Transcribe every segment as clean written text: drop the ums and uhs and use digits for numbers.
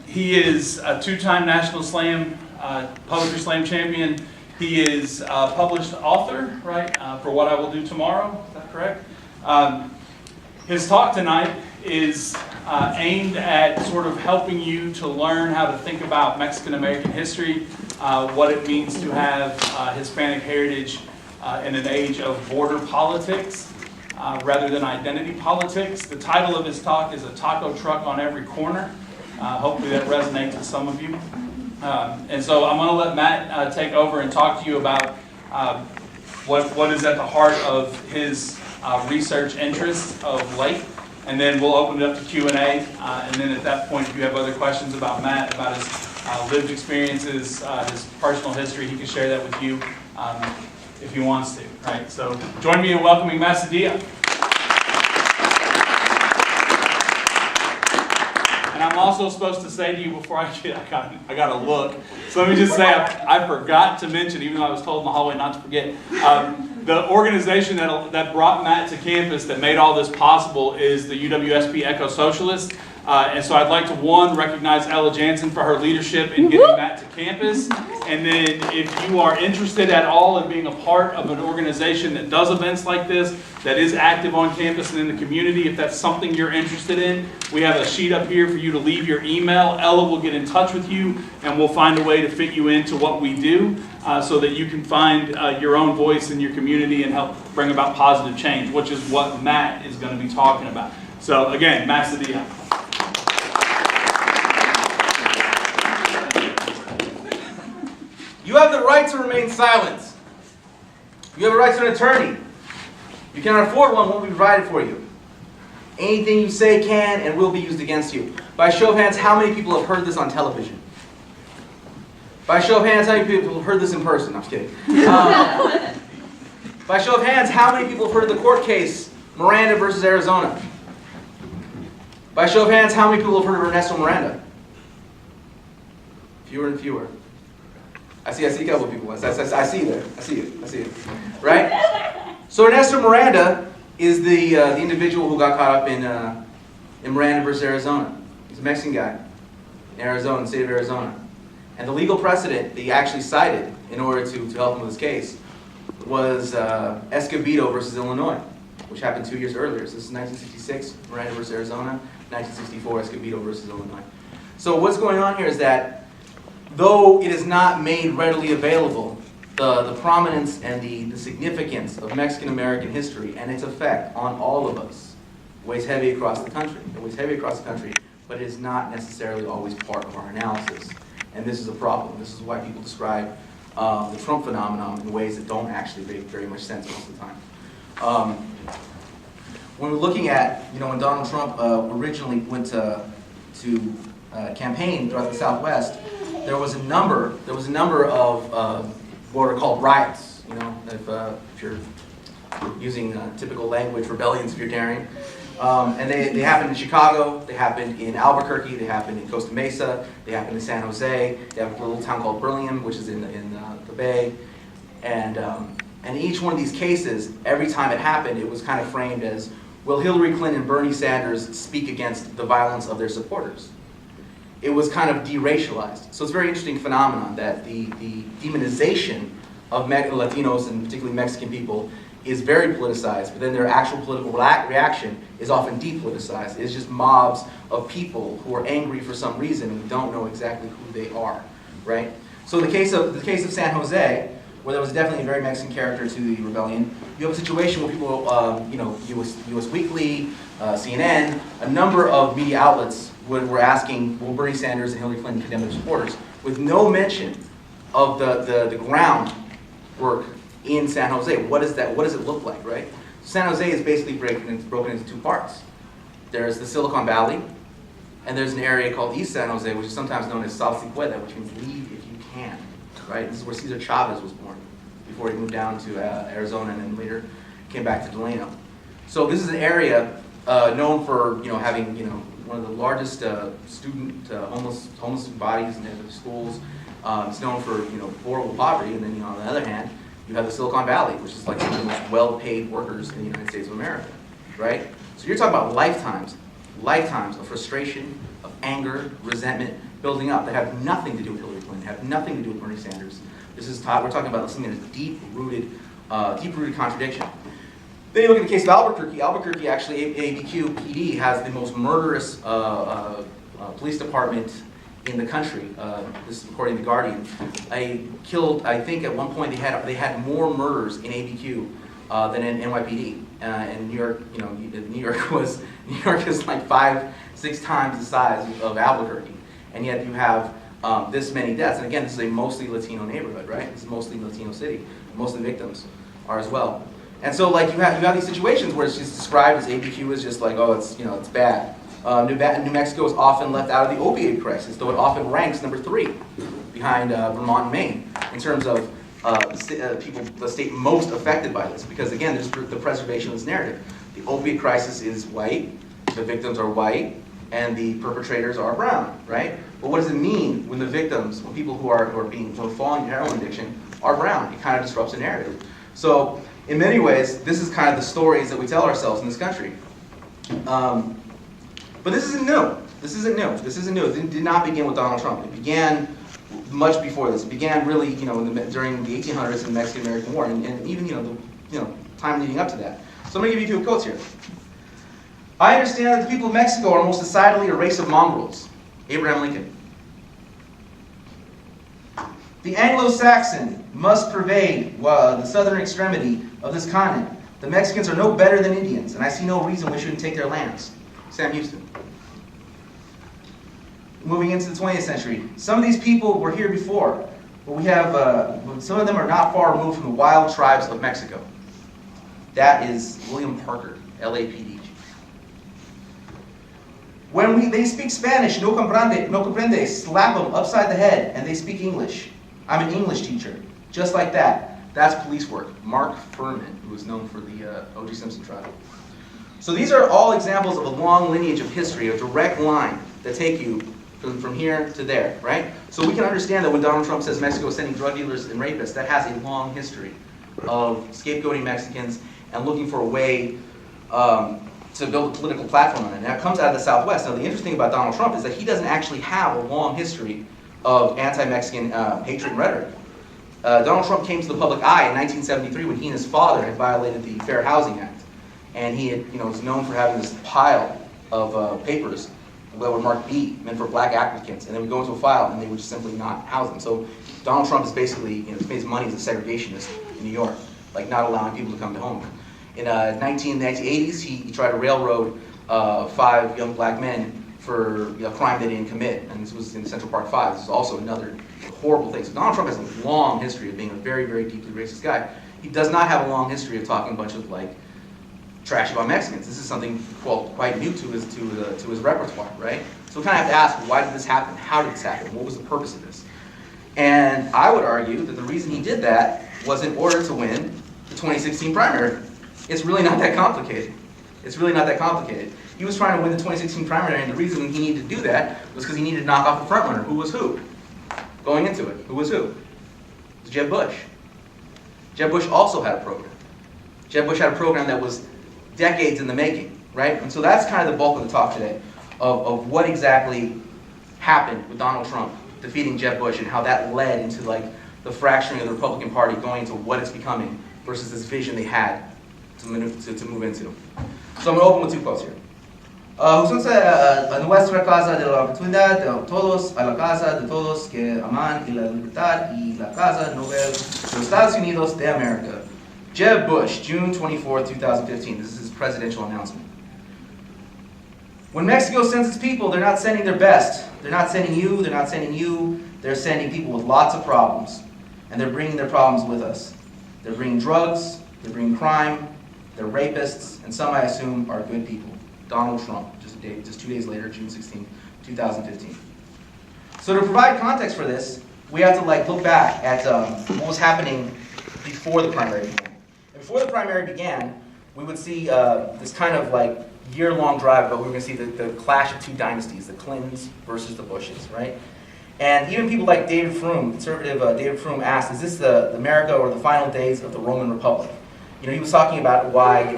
He is a two-time National Slam, Poetry Slam champion. He is a published author, right, for What I Will Do Tomorrow. Is that correct? His talk tonight is aimed at sort of helping you to learn how to think about Mexican-American history, what it means to have Hispanic heritage in an age of border politics rather than identity politics. The title of his talk is A Taco Truck on Every Corner. Hopefully that resonates with some of you. And so I'm going to let Matt take over and talk to you about what is at the heart of his research interests of late. And then we'll open it up to Q&A. And then at that point, if you have other questions about Matt, about his lived experiences, his personal history, he can share that with you if he wants to. Right? So join me in welcoming Matt Sedillo. And I'm also supposed to say to you before I got to look. So let me just say I forgot to mention, even though I was told in the hallway not to forget, the organization that brought Matt to campus that made all this possible is the UWSP Eco-Socialists. And so I'd like to, one, recognize Ella Jansen for her leadership in getting Matt to campus. And then if you are interested at all in being a part of an organization that does events like this, that is active on campus and in the community, if that's something you're interested in, we have a sheet up here for you to leave your email. Ella will get in touch with you and we'll find a way to fit you into what we do so that you can find your own voice in your community and help bring about positive change, which is what Matt is going to be talking about. So again, Matt Sedillo. You have the right to remain silent. You have a right to an attorney. You cannot afford one, won't be provided for you. Anything you say can and will be used against you. By show of hands, how many people have heard this on television? By show of hands, how many people have heard this in person? I'm just kidding. By show of hands, how many people have heard of the court case, Miranda versus Arizona? By show of hands, how many people have heard of Ernesto Miranda? Fewer and fewer. I see a couple of people. I see you there. I see you. Right? So Ernesto Miranda is the individual who got caught up in Miranda versus Arizona. He's a Mexican guy in Arizona, in the state of Arizona. And the legal precedent that he actually cited in order to help him with his case was Escobedo versus Illinois, which happened 2 years earlier. So this is 1966, Miranda versus Arizona, 1964, Escobedo versus Illinois. So what's going on here is that though it is not made readily available, the prominence and the significance of Mexican-American history and its effect on all of us weighs heavy across the country. It weighs heavy across the country, but it is not necessarily always part of our analysis. And this is a problem. This is why people describe the Trump phenomenon in ways that don't actually make very much sense most of the time. When we're looking at, when Donald Trump originally went to campaign throughout the Southwest, there was a number of what are called riots. If you're using typical language, rebellions if you're daring. And they happened in Chicago, they happened in Albuquerque, they happened in Costa Mesa, they happened in San Jose, they have a little town called Burlingame, which is in the Bay. And in each one of these cases, every time it happened, it was kind of framed as, will Hillary Clinton and Bernie Sanders speak against the violence of their supporters? It was kind of deracialized. So it's a very interesting phenomenon that the demonization of Latinos and particularly Mexican people is very politicized, but then their actual political reaction is often depoliticized. It's just mobs of people who are angry for some reason and we don't know exactly who they are, right? So the case of San Jose, where there was definitely a very Mexican character to the rebellion, you have a situation where people, US Weekly, CNN, a number of media outlets were asking, will Bernie Sanders and Hillary Clinton condemn their supporters, with no mention of the groundwork in San Jose. What is that? What does it look like, right? San Jose is basically broken into two parts. There's the Silicon Valley, and there's an area called East San Jose, which is sometimes known as South Cicueta, which means leave if you can, right? This is where Cesar Chavez was born before he moved down to Arizona and then later came back to Delano. So this is an area known for having one of the largest student homeless bodies in the schools. It's known for horrible poverty, and then on the other hand, you have the Silicon Valley, which is like some of the most well-paid workers in the United States of America, right? So you're talking about lifetimes lifetimes of frustration, of anger, resentment building up that have nothing to do with Hillary Clinton, have nothing to do with Bernie Sanders. We're talking about something that's deep-rooted contradiction. Then you look at the case of Albuquerque. Albuquerque, actually, ABQ PD has the most murderous police department in the country. This is according to The Guardian. I think at one point they had more murders in ABQ than in NYPD. And New York, New York is like 5-6 times the size of Albuquerque, and yet you have this many deaths. And again, this is a mostly Latino neighborhood, right? This is mostly Latino city. Most of the victims are as well. And so, like, you have these situations where it's just described as ABQ is just like, oh, it's it's bad. New Mexico is often left out of the opioid crisis, though it often ranks number 3 behind Vermont and Maine in terms of the state most affected by this. Because again, there's the preservation of this narrative. The opiate crisis is white, the victims are white, and the perpetrators are brown, right? But what does it mean when the victims, when people who are falling into heroin addiction are brown? It kind of disrupts the narrative. So in many ways, this is kind of the stories that we tell ourselves in this country. But this isn't new. This isn't new. This isn't new. It did not begin with Donald Trump. It began much before this. It began really, during the 1800s in the Mexican-American War, and even, the time leading up to that. So I'm going to give you 2 quotes here. I understand that the people of Mexico are most decidedly a race of mongrels. Abraham Lincoln. The Anglo-Saxon must pervade the southern extremity of this continent. The Mexicans are no better than Indians, and I see no reason we shouldn't take their lands. Sam Houston. Moving into the 20th century, some of these people were here before, but we have some of them are not far removed from the wild tribes of Mexico. That is William Parker, LAPD. When they speak Spanish, no comprende, slap them upside the head, and they speak English. I'm an English teacher, just like that. That's police work. Mark Furman, who is known for the O.J. Simpson trial. So these are all examples of a long lineage of history, a direct line that take you from here to there, right? So we can understand that when Donald Trump says Mexico is sending drug dealers and rapists, that has a long history of scapegoating Mexicans and looking for a way to build a political platform on it. And that comes out of the Southwest. Now, the interesting thing about Donald Trump is that he doesn't actually have a long history of anti-Mexican hatred and rhetoric. Donald Trump came to the public eye in 1973 when he and his father had violated the Fair Housing Act. And he had, was known for having this pile of papers that were marked B, meant for black applicants. And they would go into a file and they would just simply not house them. So Donald Trump is basically, made his money as a segregationist in New York, like not allowing people to come to home. In the 1980s, he tried to railroad 5 young black men for a crime they didn't commit. And this was in Central Park 5. This is also another horrible thing. So Donald Trump has a long history of being a very, very deeply racist guy. He does not have a long history of talking a bunch of trash about Mexicans. This is something quite new to his repertoire, right? So we kind of have to ask, why did this happen? How did this happen? What was the purpose of this? And I would argue that the reason he did that was in order to win the 2016 primary. It's really not that complicated. It's really not that complicated. He was trying to win the 2016 primary, and the reason he needed to do that was because he needed to knock off the front runner. Who was who? Going into it, who was who? It was Jeb Bush. Jeb Bush also had a program. Jeb Bush had a program that was decades in the making, right? And so that's kind of the bulk of the talk today, of what exactly happened with Donald Trump defeating Jeb Bush and how that led into the fracturing of the Republican Party going into what it's becoming versus this vision they had to move into. So I'm going to open with 2 quotes here. A nuestra casa de la oportunidad de todos, a la casa de todos que aman y la libertad y la casa noble de los Estados Unidos de America. Jeb Bush, June 24, 2015. This is his presidential announcement. When Mexico sends its people, they're not sending their best. They're not sending you, they're not sending you. They're sending people with lots of problems. And they're bringing their problems with us. They're bringing drugs, they're bringing crime, they're rapists, and some I assume are good people. Donald Trump, just 2 days later, June 16, 2015. So to provide context for this, we have to look back at what was happening before the primary began. And before the primary began, we would see this kind of year-long drive, but we were going to see the clash of 2 dynasties, the Clintons versus the Bushes, right? And even people like David Frum, conservative David Frum, asked, is this the America or the final days of the Roman Republic? He was talking about why,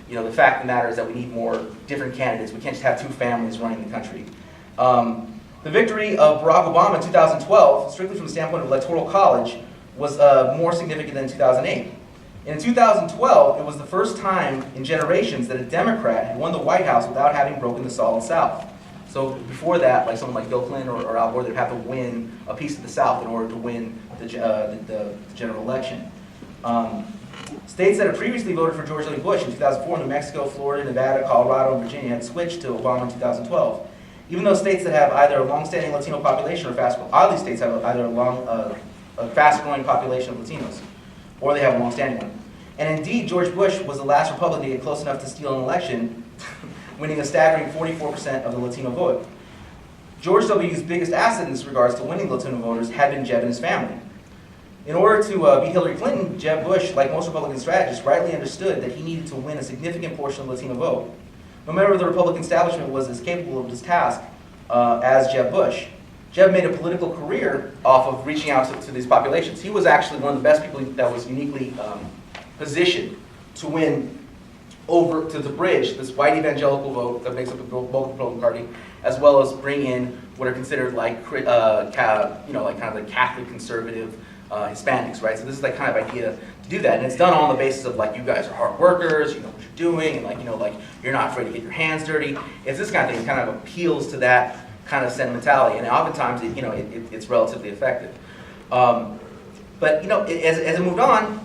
the fact of the matter is that we need more different candidates. We can't just have two families running the country. The victory of Barack Obama in 2012, strictly from the standpoint of Electoral College, was more significant than 2008. In 2012, it was the first time in generations that a Democrat had won the White House without having broken the Solid South. So before that, like someone like Bill Clinton or Al Gore, they'd have to win a piece of the South in order to win the general election. States that had previously voted for George W. Bush in 2004, New Mexico, Florida, Nevada, Colorado, and Virginia had switched to Obama in 2012. Even though states that have either a long-standing Latino population or oddly states have either a fast-growing population of Latinos, or they have a long-standing one. And indeed, George Bush was the last Republican to get close enough to steal an election, winning a staggering 44% of the Latino vote. George W.'s biggest asset in this regards to winning Latino voters had been Jeb and his family. In order to beat Hillary Clinton, Jeb Bush, like most Republican strategists, rightly understood that he needed to win a significant portion of the Latino vote. No member of the Republican establishment was as capable of this task as Jeb Bush. Jeb made a political career off of reaching out to these populations. He was actually one of the best people that was uniquely positioned to win over to bridge this white evangelical vote that makes up the Republican Party, as well as bring in what are considered like kind of the Catholic conservative Hispanics, right? So this is like kind of idea to do that, and it's done all on the basis of like you guys are hard workers, you know what you're doing, and like you're not afraid to get your hands dirty. It's this kind of thing. It kind of appeals to that kind of sentimentality, and oftentimes it's relatively effective. But as it moved on,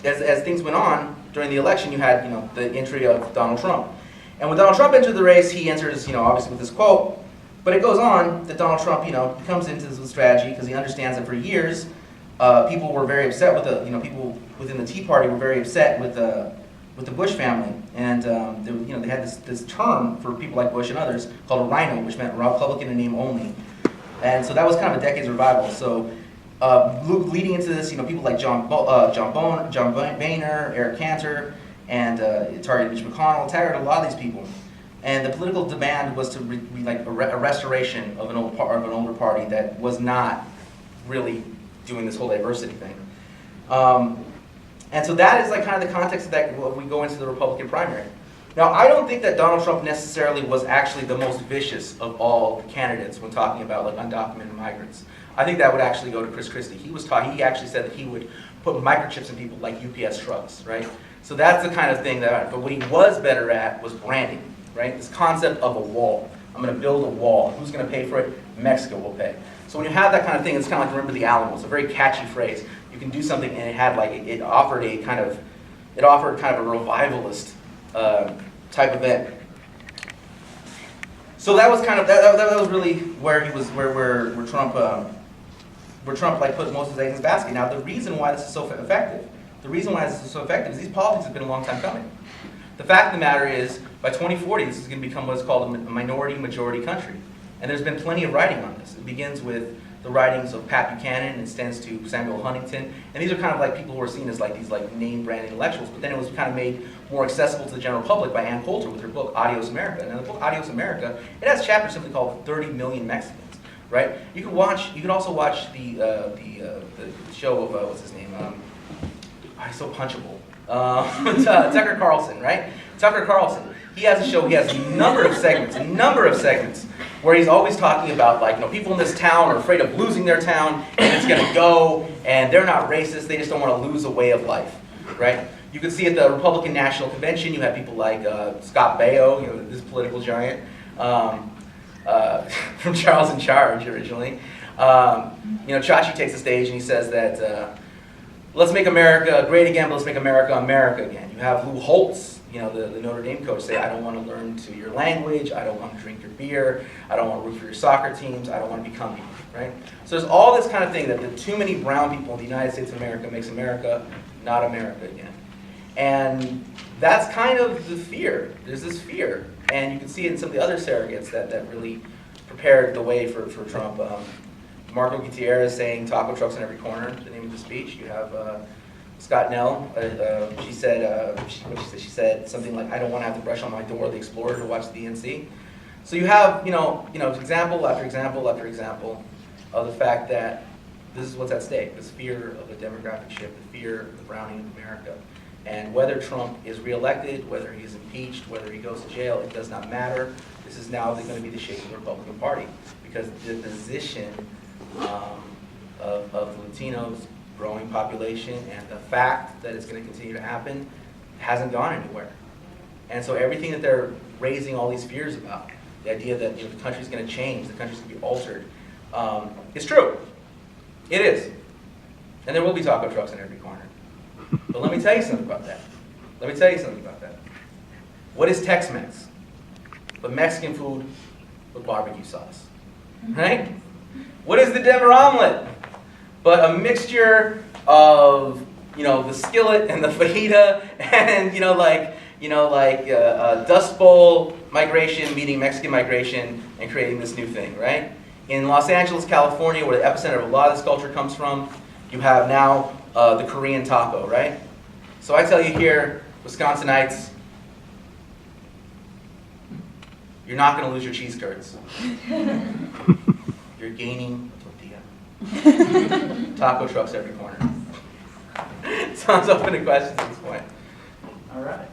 as things went on during the election, you had the entry of Donald Trump, and when Donald Trump entered the race, he enters obviously with this quote. But it goes on that Donald Trump he comes into this strategy because he understands that for years people were very upset with people within the Tea Party were very upset with the Bush family, and they had this term for people like Bush and others called a rhino, which meant Republican in name only, and so that was kind of a decade's revival. So leading into this, people like John Boehner, Eric Cantor, and it targeted Mitch McConnell, targeted a lot of these people, and the political demand was to be like a restoration of an older party that was not really doing this whole diversity thing. And so that is like kind of the context of that when we go into the Republican primary. Now, I don't think that Donald Trump necessarily was actually the most vicious of all candidates when talking about like undocumented migrants. I think that would actually go to Chris Christie. He actually said that he would put microchips in people like UPS trucks, right? So that's the kind of thing that, but what he was better at was branding, right? This concept of a wall. I'm going to build a wall. Who's going to pay for it? Mexico will pay. So when you have that kind of thing, it's kind of like Remember the Alamo. It's a very catchy phrase. You can do something, and it had like it offered kind of a revivalist type event. So that was kind of that was really where he was where Trump like put most of his eggs in his basket. Now the reason why this is so effective, is these politics have been a long time coming. The fact of the matter is, by 2040, this is going to become what's called a minority-majority country. And there's been plenty of writing on this. It begins with the writings of Pat Buchanan and extends to Samuel Huntington. And these are kind of like people who are seen as like these like name-brand intellectuals. But then it was kind of made more accessible to the general public by Ann Coulter with her book, Adios America. And in the book, Adios America, it has chapters simply called 30 Million Mexicans, right? You can also watch the show of, what's his name? He's so punchable. Tucker Carlson, right? Tucker Carlson. He has a show, he has a number of segments, where he's always talking about like, people in this town are afraid of losing their town, and it's gonna go, and they're not racist, they just don't wanna lose a way of life, right? You can see at the Republican National Convention, you have people like Scott Baio, this political giant, from Charles in Charge originally. Chachi takes the stage and he says that, let's make America great again, but let's make America America again. You have Lou Holtz, the Notre Dame coach, say, I don't want to learn to your language, I don't want to drink your beer, I don't want to root for your soccer teams, I don't want to become you, right? So there's all this kind of thing that the too many brown people in the United States of America makes America not America again. And that's kind of the fear. There's this fear. And you can see it in some of the other surrogates that really prepared the way for Trump. Marco Gutierrez saying taco trucks in every corner, the name of the speech. You have Scott Nell, she said something like, I don't want to have to brush on my Dora the Explorer to watch the DNC. So you have, example after example after example of the fact that this is what's at stake, this fear of a demographic shift, the fear of the browning of America. And whether Trump is reelected, whether he's impeached, whether he goes to jail, it does not matter. This is now going to be the shape of the Republican Party, because the position of Latinos, growing population, and the fact that it's going to continue to happen hasn't gone anywhere. And so everything that they're raising all these fears about, the idea that the country's going to change, the country's going to be altered, is true. It is. And there will be taco trucks in every corner. But let me tell you something about that. What is Tex-Mex? But Mexican food with barbecue sauce, right? What is the Denver omelet? But a mixture of, the skillet and the fajita and, Dust Bowl migration meeting Mexican migration and creating this new thing, right? In Los Angeles, California, where the epicenter of a lot of this culture comes from, you have now the Korean taco, right? So I tell you here, Wisconsinites, you're not going to lose your cheese curds. You're gaining a tortilla. Taco trucks every corner. Sounds open to questions at this point. All right.